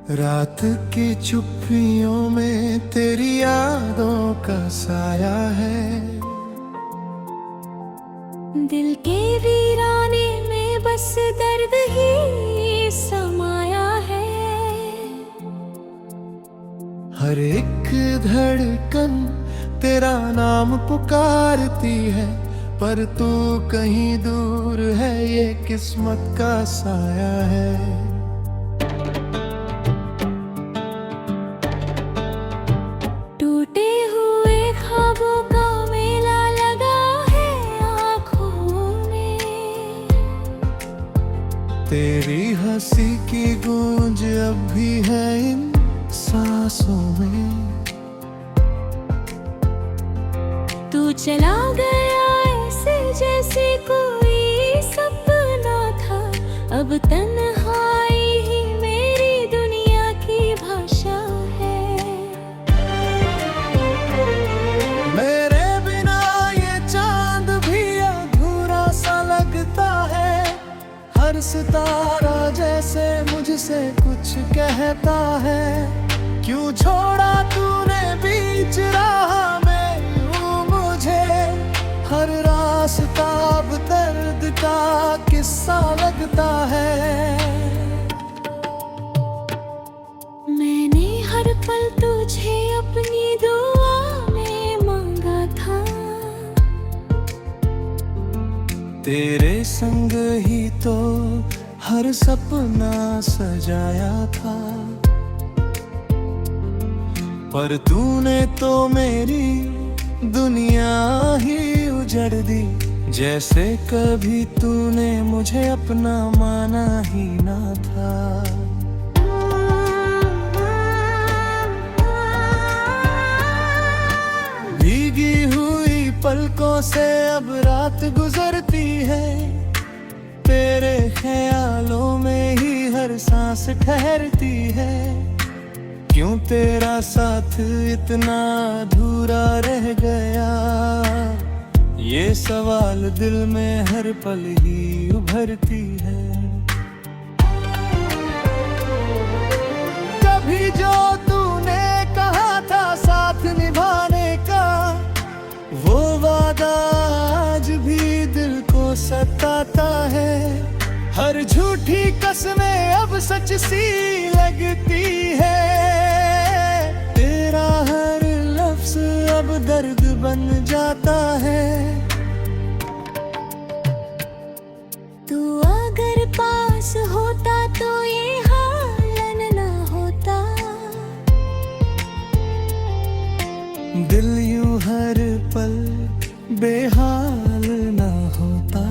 रात की चुप्पियों में तेरी यादों का साया है। दिल के वीराने में बस दर्द ही समाया है। हर एक धड़कन तेरा नाम पुकारती है, पर तू कहीं दूर है, ये किस्मत का साया है। टूटे हुए ख्वाबों का मेला लगा है आँखों में। तेरी हंसी की गूंज अब भी है इन सांसों में। तू चला गया ऐसे जैसे कोई सपना था। अब तन्हाई ही मेरी दुनिया की भाषा है। मेरे बिना ये चांद भी अधूरा सा लगता है। हर सितारा जैसे मुझसे कुछ कहता है। क्यों छोड़ा तूने बीच राह में यूं मुझे। हर रास्ता अब दर्द का किस्सा लगता है। मैंने हर पल तुझे अपनी दुआ में मांगा था। तेरे संग ही तो हर सपना सजाया था, पर तूने तो मेरी दुनिया ही उजड़ दी। जैसे कभी तूने मुझे अपना माना ही ना था। भीगी हुई पलकों से अब रात गुजरती है। तेरे ख्यालों में ही हर सांस ठहरती है। क्यों तेरा साथ इतना अधूरा रह गया, ये सवाल दिल में हर पल ही उभरती है। कभी जो तूने कहा था साथ निभाने का, वो वादा आज भी दिल को सताता है। हर झूठी कसमें अब सच सी लगती है। तेरा हर लफ्ज अब दर्द बन जाता है। तू अगर पास होता तो ये हाल न होता। दिल यूं हर पल बेहाल ना होता।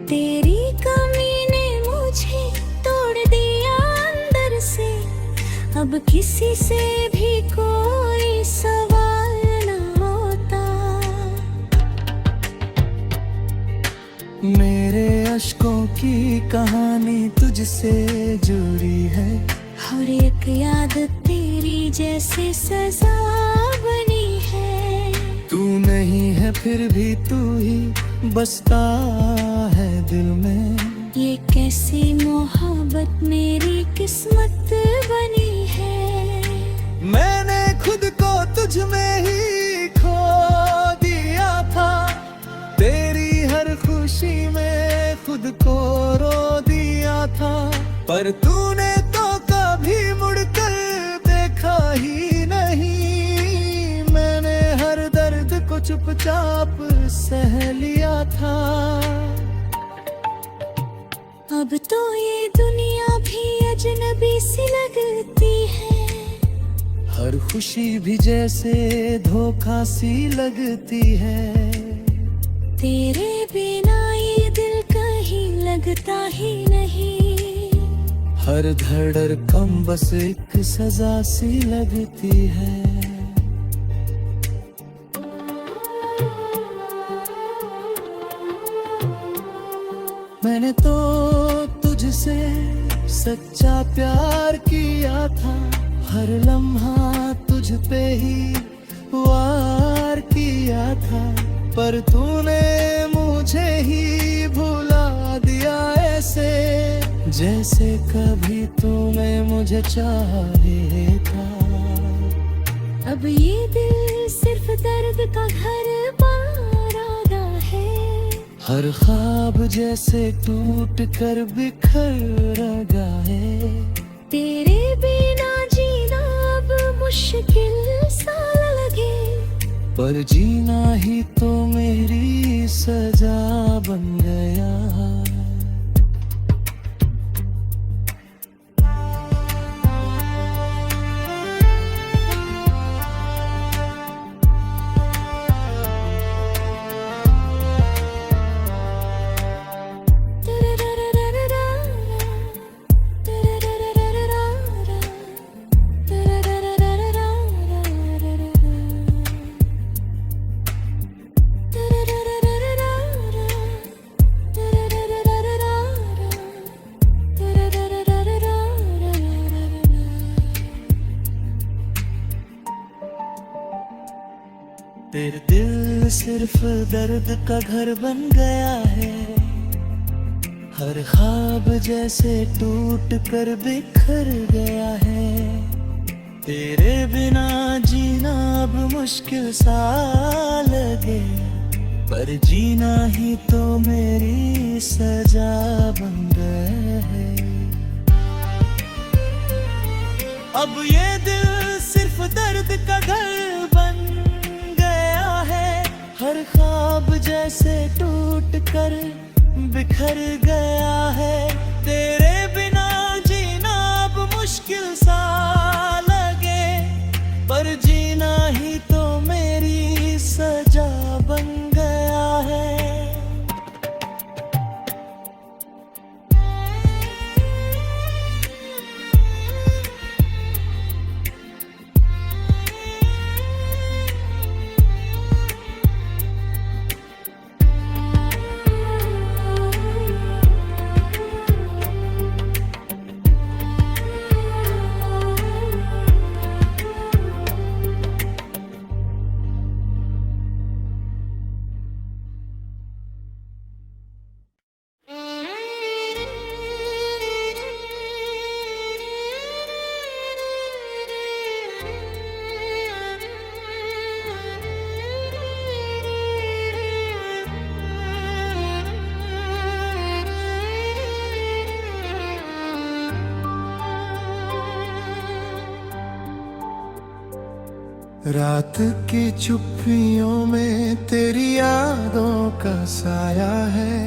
तेरी कमी ने मुझे तोड़ दिया अंदर से। अब किसी से भी कोई सवाल न होता। मेरे अश्कों की कहानी तुझसे जुड़ी है। हर एक याद तेरी जैसे सजा बनी है। तू नहीं है फिर भी तू ही बसता है दिल में। ये कैसी मोहब्बत मेरी किस्मत बनी है। मैंने खुद को तुझ में ही खो दिया था। तेरी हर खुशी में खुद को रो दिया था, पर तूने तो कभी मुड़कर देखा ही नहीं। मैंने हर दर्द को चुपचाप सह लिया था। अब तो ये दुनिया भी अजनबी सी लगती है। हर खुशी भी जैसे धोखा सी लगती है। तेरे बिना ये दिल कहीं लगता ही नहीं। हर धड़कन बस एक सजा सी लगती है। मैंने तो तुझसे सच्चा प्यार किया था। हर लम्हा तुझ पे ही वार किया था, पर तूने मुझे ही भुला दिया ऐसे जैसे कभी तूने मुझे चाहे था। अब ये दिल सिर्फ दर्द का घर बारादा है। हर ख्वाब जैसे टूट कर बिखर गए। तेरे बिना जीना अब मुश्किल सा लगे, पर जीना ही तो मेरी सजा बन गया। तेरे दिल सिर्फ दर्द का घर बन गया है। हर ख्वाब जैसे टूट कर बिखर गया है। तेरे बिना जीना अब मुश्किल सा लगे, पर जीना ही तो मेरी सजा बन गया है। अब ये दिल सिर्फ दर्द का घर बन गया है। हर ख्वाब जैसे टूट कर बिखर गया है। तेरे बिना जीना अब मुश्किल सा लगे, पर जीना ही तो मेरी सजा बन गया है। रात की चुप्पियों में तेरी यादों का साया है।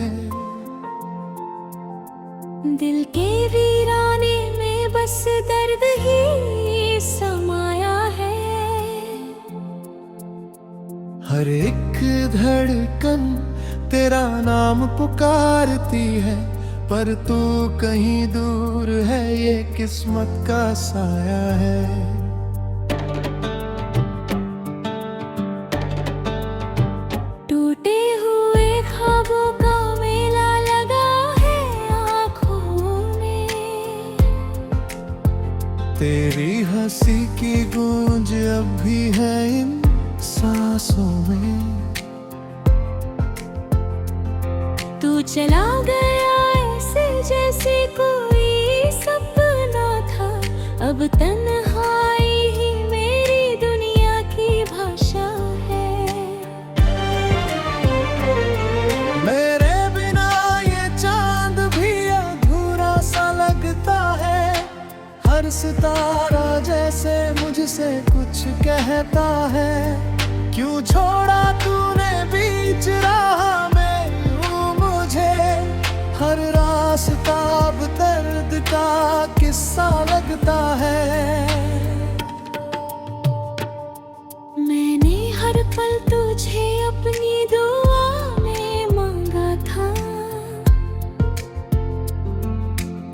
दिल के वीराने में बस दर्द ही समाया है। हर एक धड़कन तेरा नाम पुकारती है, पर तू कहीं दूर है, ये किस्मत का साया है। टूटे हुए ख्वाबों का मेला लगा है आँखों में। तेरी हंसी की गूंज अब भी है इन सांसों में। तू चला गया ऐसे जैसे कोई सपना था। अब तन्हाई ही मेरी दुनिया की भाषा है। मेरे बिना ये चांद भी अधूरा सा लगता है। हर सितारा जैसे मुझसे कुछ कहता है। क्यों छोड़ा तूने बीच राह में यूं मुझे। हर रास्ता अब दर्द का किस्सा लगता है। मैंने हर पल तुझे अपनी दुआ में मांगा था।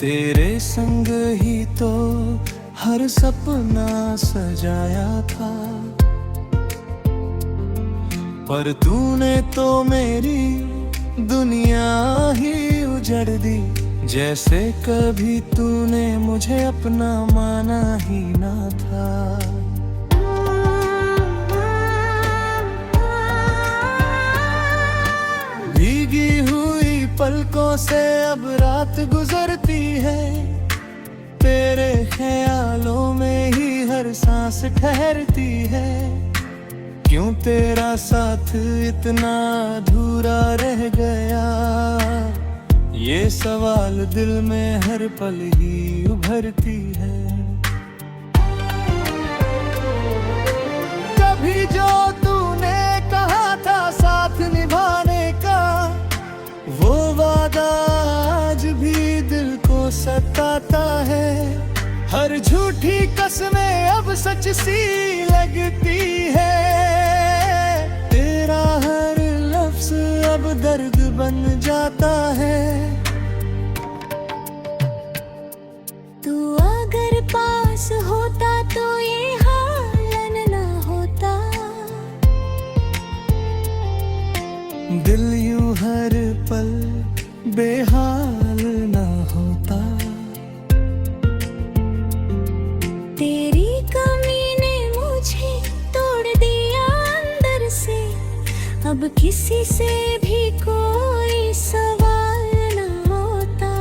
तेरे संग ही तो हर सपना सजाया था, पर तूने तो मेरी दुनिया ही उजड़ दी। जैसे कभी तूने मुझे अपना माना ही ना था। भीगी हुई पलकों से अब रात गुजरती है, तेरे ख्यालों में ही हर सांस ठहरती है। क्यों तेरा साथ इतना अधूरा रह गया, ये सवाल दिल में हर पल ही उभरती है। कभी जो तूने कहा था साथ निभाने का, वो वादा आज भी दिल को सताता है। हर झूठी कसमें अब सच सी लगती है, तेरा हर लफ्ज अब दर्द बन जाता है। तू अगर पास होता तो ये हाल न होता, दिल यूं हर पल बेहाल ना होता। तेरी कमी ने मुझे तोड़ दिया अंदर से, अब किसी से भी कोई सवाल न होता।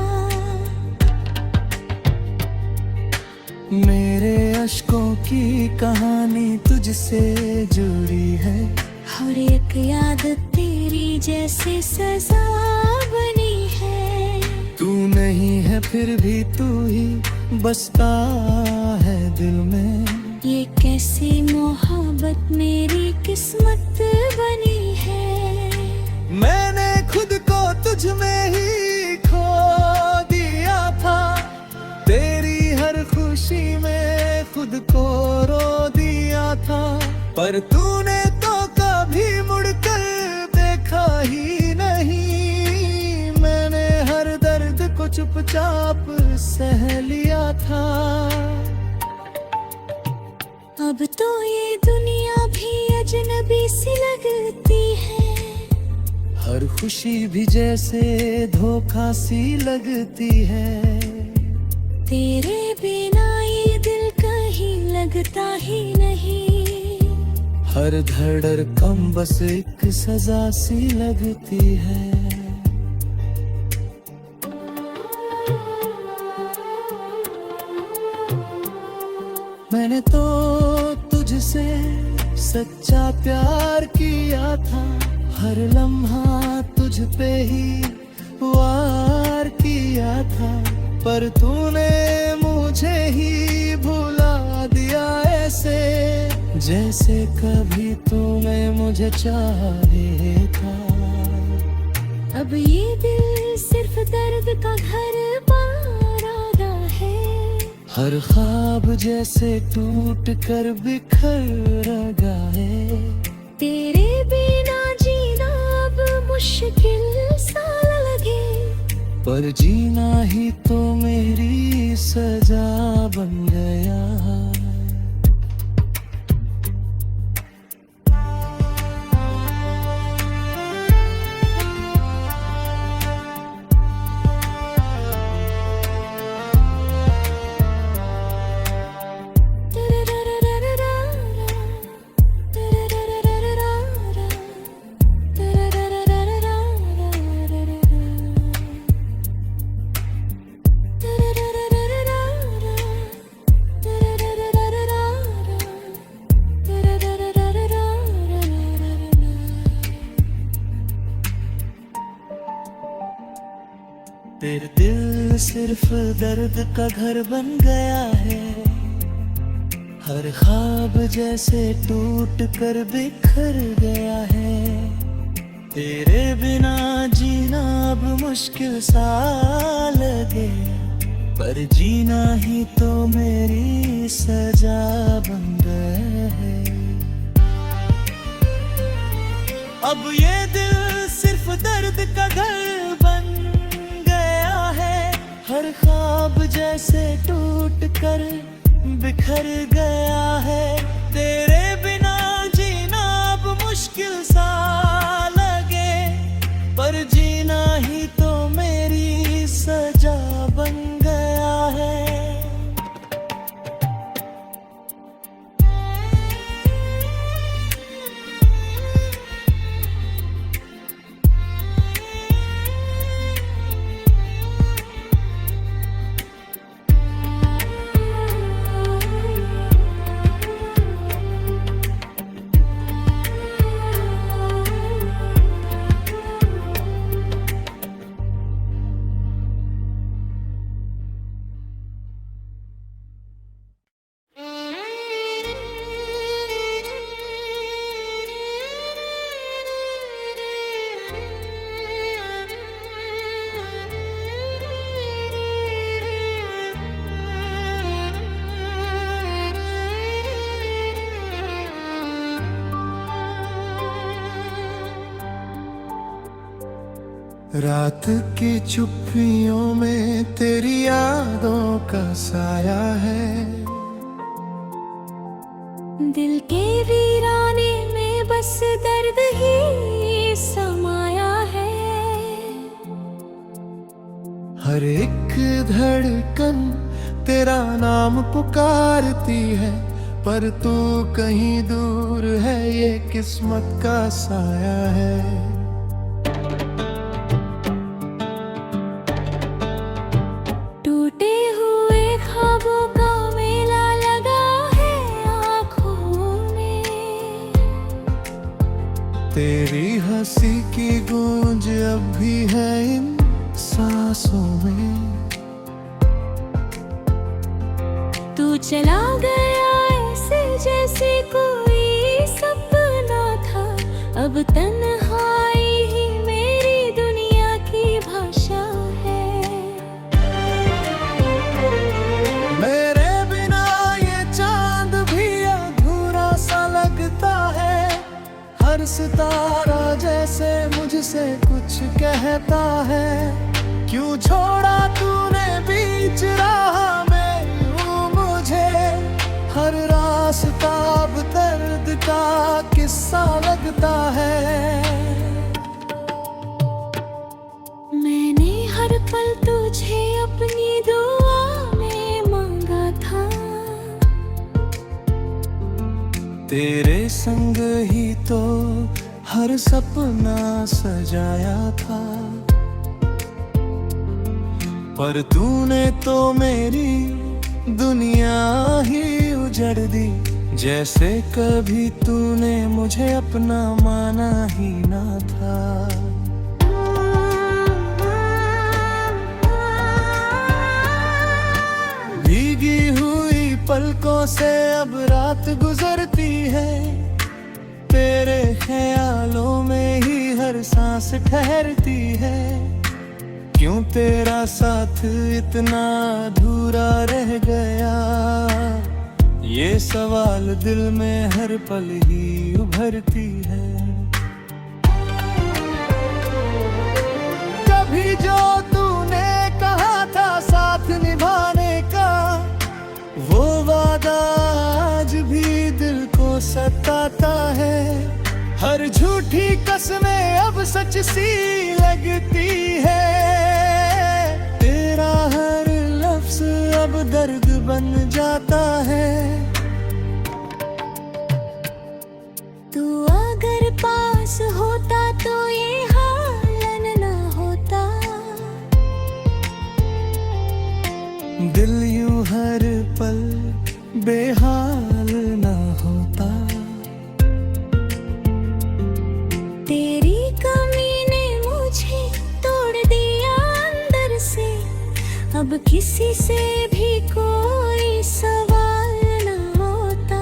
मेरे अश्कों की कहानी तुझसे जुड़ी है, हर एक याद तेरी जैसे सजा बनी है। तू नहीं है फिर भी तू ही बसता है दिल में। ये कैसी मोहब्बत मेरी किस्मत बनी है। मैंने खुद को तुझ में ही खो दिया था, तेरी हर खुशी में खुद को रो दिया था। पर तूने तो कभी मुड़कर देखा ही नहीं, मैंने हर दर्द को चुपचाप सह लिया था। अब तो ये दुनिया भी अजनबी सी लगती है, हर खुशी भी जैसे धोखा सी लगती है। तेरे बिना ये दिल कहीं लगता ही नहीं, हर धड़कन बस एक सजा सी लगती है। मैंने तो तुझसे सच्चा प्यार किया था, हर लम्हा तुझ पे ही वार किया था। पर तूने मुझे ही भुला दिया ऐसे, जैसे कभी तूने मुझे चाहे था। अब ये दिल सिर्फ दर्द का घर बारादा है, हर ख्वाब जैसे टूट कर बिखर गए। तेरे बिना जीना अब मुश्किल सा लगे, पर जीना ही तो मेरी सजा बन गया। तेरे दिल सिर्फ दर्द का घर बन गया है, हर ख्वाब जैसे टूट कर बिखर गया है। तेरे बिना जीना अब मुश्किल सा लगे, पर जीना ही तो मेरी सजा बन गया है। अब ये दिल सिर्फ दर्द का घर बन गया है, हर ख्वाब जैसे टूट कर बिखर गया है। तेरे बिना जीना अब मुश्किल सा लगे, पर जीना ही तो मेरी सजा बन गया है। रात की चुप्पियों में तेरी यादों का साया है। दिल के वीराने में बस दर्द ही समाया है। हर एक धड़कन तेरा नाम पुकारती है, पर तू कहीं दूर है, ये किस्मत का साया है। टूटे हुए ख्वाबों का मेला लगा है आँखों में। तेरी हंसी की गूंज अब भी है इन सांसों में। तू चला गया ऐसे जैसे कोई सपना था, अब तन्हाई ही मेरी दुनिया की भाषा है। मेरे बिना ये चांद भी अधूरा सा लगता है। हर सितारा जैसे मुझसे कुछ कहता है। क्यों छोड़ा तूने बीच राह में यूं मुझे, हर रास्ता अब दर्द का किस्सा लगता है। मैंने हर पल तुझे अपनी दुआ में मांगा था। तेरे संग ही तो हर सपना सजाया था, पर तूने तो मेरी दुनिया ही उजड़ दी। जैसे कभी तूने मुझे अपना माना ही ना था। भीगी हुई पलकों से अब रात गुजरती है। तेरे ख्यालों में ही हर सांस ठहरती है। क्यों तेरा साथ इतना अधूरा रह गया, ये सवाल दिल में हर पल ही उभरती है। कभी जो तूने कहा था साथ निभाने का, वो वादा आज भी दिल को सताता है। हर झूठी कसमें अब सच सी लगती है। तेरा हर लफ्ज अब दर्द बन जाता है। तू अगर पास होता तो ये हाल न होता। दिल यूं हर पल बेहाल ना होता। तेरी कमी ने मुझे तोड़ दिया अंदर से, अब किसी से भी कोई सवाल न होता।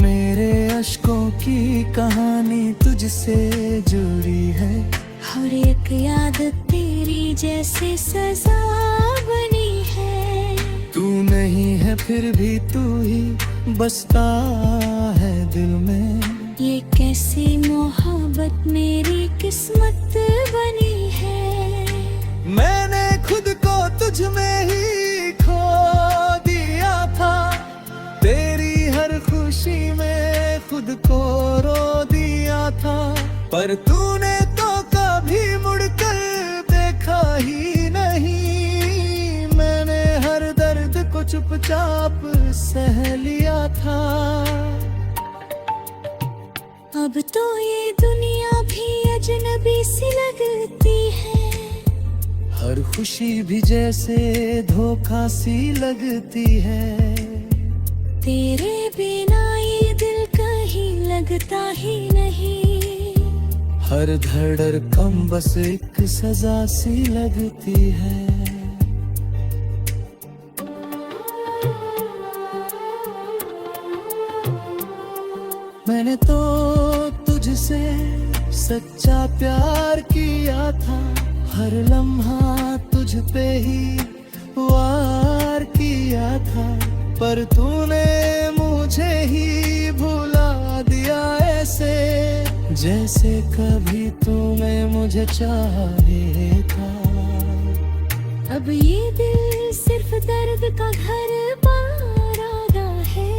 मेरे अश्कों की कहानी तुझसे जुड़ी है। हर एक याद तेरी जैसे सजा बनी है। तू नहीं है फिर भी तू ही बसता है दिल में। ये कैसी मोहब्बत मेरी किस्मत बनी है। मैंने खुद को तुझ में ही खो दिया था। तेरी हर खुशी में खुद को रो दिया था, पर तूने तो कभी मुड़कर देखा ही नहीं। मैंने हर दर्द को चुपचाप सह लिया था। अब तो ये दुनिया भी अजनबी सी लगती है। हर खुशी भी जैसे धोखा सी लगती है। तेरे बिना ये दिल कहीं लगता ही नहीं। हर धड़कन बस एक सजा सी लगती है। मैंने तो तुझसे सच्चा प्यार किया था। हर लम्हा तुझ पे ही वार किया था, पर तूने मुझे ही भुला दिया ऐसे जैसे कभी तूने मुझे चाहे था। अब ये दिल सिर्फ दर्द का घर बारादा है।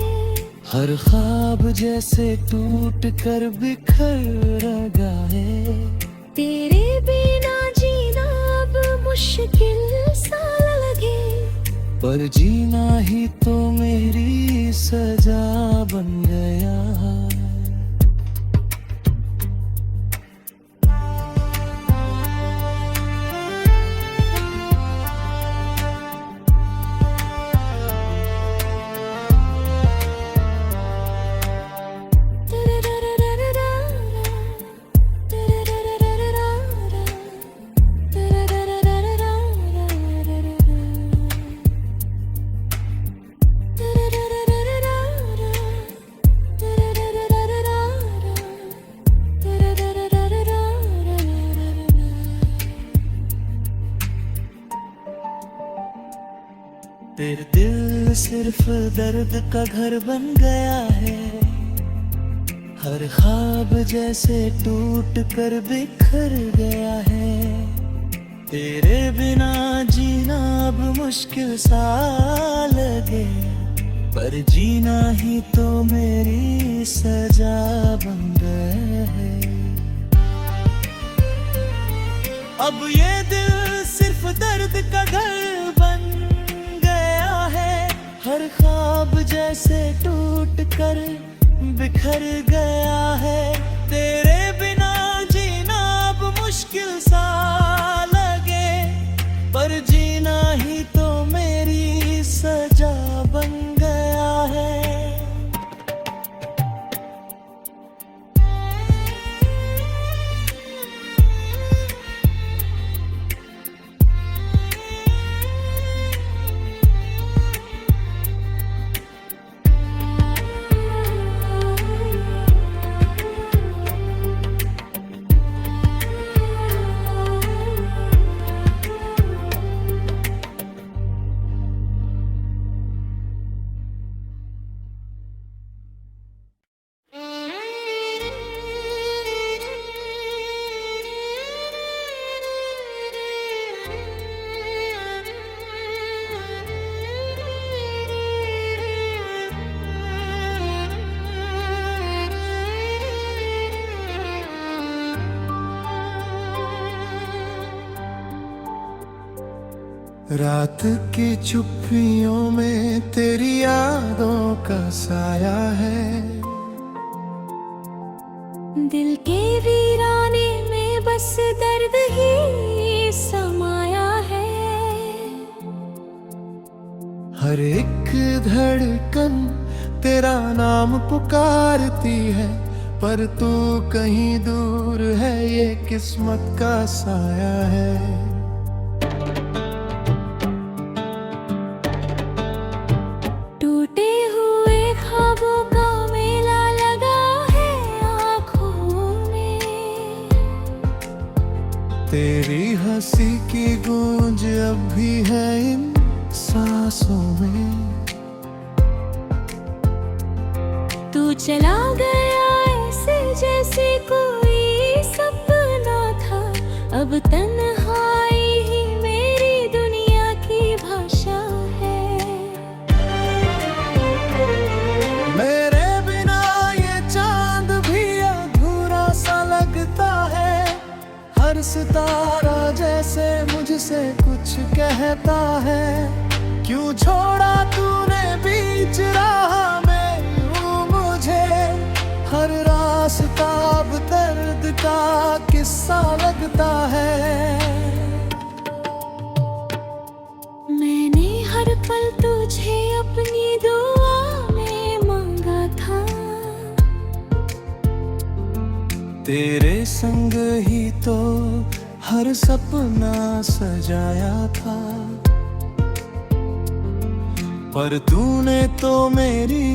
हर ख्वाब जैसे टूट कर बिखर गए। तेरे बिना जीना अब मुश्किल सा लगे, पर जीना ही तो मेरी सजा बन गया। तेरे दिल सिर्फ दर्द का घर बन गया है। हर ख्वाब जैसे टूट कर बिखर गया है। तेरे बिना जीना अब मुश्किल सा लगे, पर जीना ही तो मेरी सजा बन गया है। अब ये दिल सिर्फ दर्द का घर बन गया है। हर ख्वाब जैसे टूट कर बिखर गया है। तेरे बिना जीना अब मुश्किल सा लगे, पर जीना ही तो मेरी सजा बन गया है। रात की चुप्पियों में तेरी यादों का साया है। दिल के वीराने में बस दर्द ही समाया है। हर एक धड़कन तेरा नाम पुकारती है, पर तू कहीं दूर है, ये किस्मत का साया है। तेरी हंसी की गूंज अब भी है इन सांसों में। तू चला गया ऐसे जैसे कोई सपना था। अब तन्हाई ही मेरी दुनिया की भाषा है। मेरे बिना ये चांद भी अधूरा सा लगता है। हर सितारा जैसे मुझसे कुछ कहता है। क्यों छोड़ा तूने बीच राह में यूं मुझे। हर रास्ता अब दर्द का किस्सा लगता है। मैंने हर पल तुझे अपनी दुआ में मांगा था। तेरे संग ही तो हर सपना सजाया था, पर तूने तो मेरी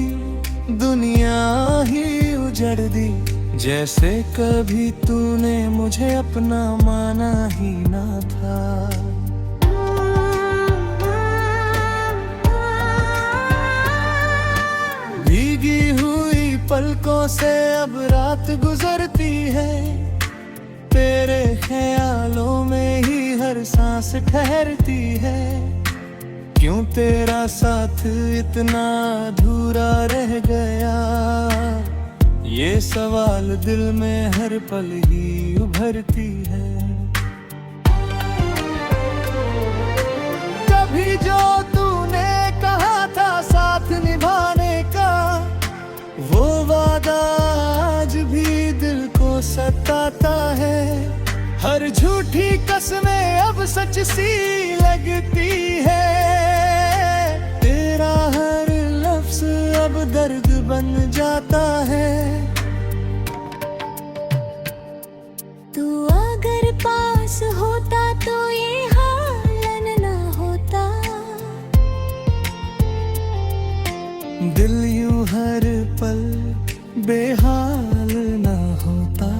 दुनिया ही उजड़ दी। जैसे कभी तूने मुझे अपना माना ही ना था। भीगी हुई पलकों से अब रात गुजरती है, तेरे ख्यालों में ही हर सांस ठहरती है। क्यों तेरा साथ इतना अधूरा रह गया, ये सवाल दिल में हर पल ही उभरती है। कभी जो तूने कहा था साथ निभाने का, वो वादा आज भी दिल को सताता है। हर झूठी कसमें अब सच सी लगती है, तेरा हर लफ्ज अब दर्द बन जाता है। तू अगर पास होता तो ये हाल न होता, दिल यूं हर पल बेहाल न होता।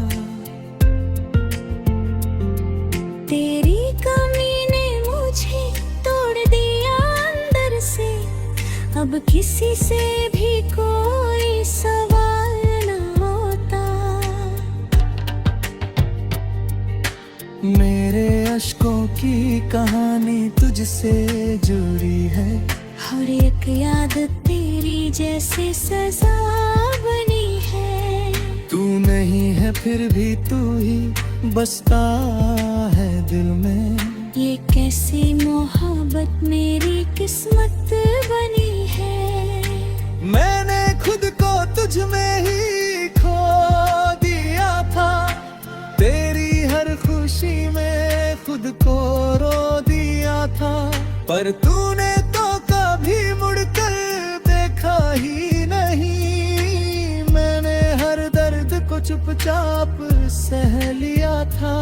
तेरी कमी ने मुझे तोड़ दिया अंदर से, अब किसी से भी कोई सवाल न होता। मेरे अश्कों की कहानी तुझसे जुड़ी है, हर एक याद तेरी जैसे सजा बनी है। तू नहीं है फिर भी तू ही बसता है दिल में। ये कैसी मोहब्बत मेरी किस्मत बनी है। मैंने खुद को तुझ में ही खो दिया था, तेरी हर खुशी में खुद को रो दिया था। पर तूने तो कभी मुड़कर देखा ही नहीं, मैंने हर दर्द को चुपचाप सह लिया था।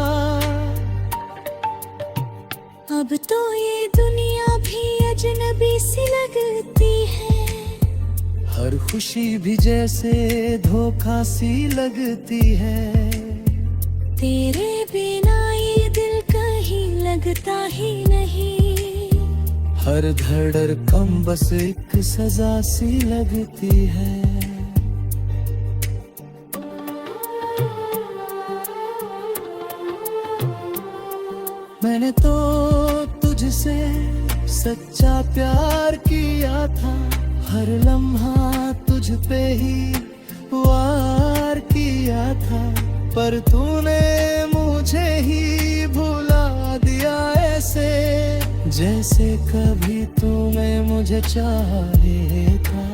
अब तो ये दुनिया भी अजनबी सी लगती है, हर खुशी भी जैसे धोखा सी लगती है। तेरे बिना ये दिल कहीं लगता ही नहीं, हर धड़कन बस एक सजा सी लगती है। मैंने तो तुझसे सच्चा प्यार किया था, हर लम्हा तुझ पे ही वार किया था। पर तूने मुझे ही भुला दिया ऐसे, जैसे कभी तूने मुझे चाहे था।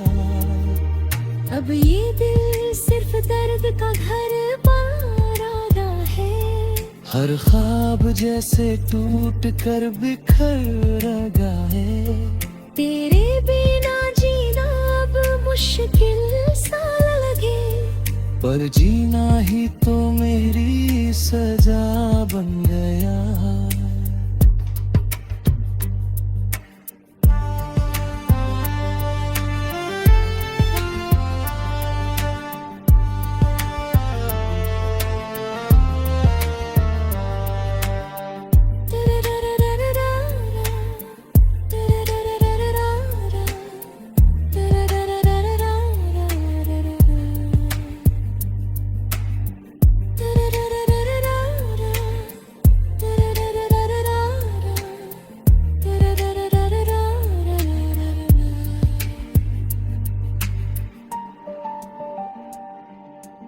अब ये दिल सिर्फ दर्द का घर पारादा है, हर ख्वाब जैसे टूट कर बिखर गए। तेरे बिना जीना अब मुश्किल सा लगे, पर जीना ही तो मेरी सजा बन गया।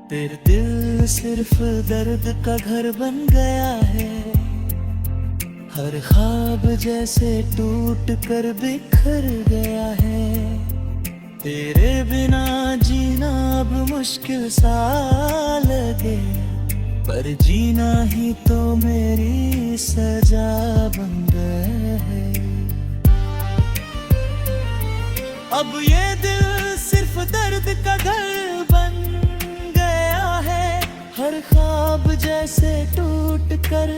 तेरे दिल सिर्फ दर्द का घर बन गया है, हर ख्वाब जैसे टूट कर बिखर गया है। तेरे बिना जीना अब मुश्किल सा लगे, पर जीना ही तो मेरी सजा बन गया है। अब ये दिल सिर्फ दर्द का घर बन गया है, हर ख्वाब जैसे टूट कर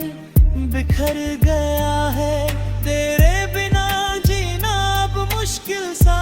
बिखर गया है। तेरे बिना जीना अब मुश्किल सा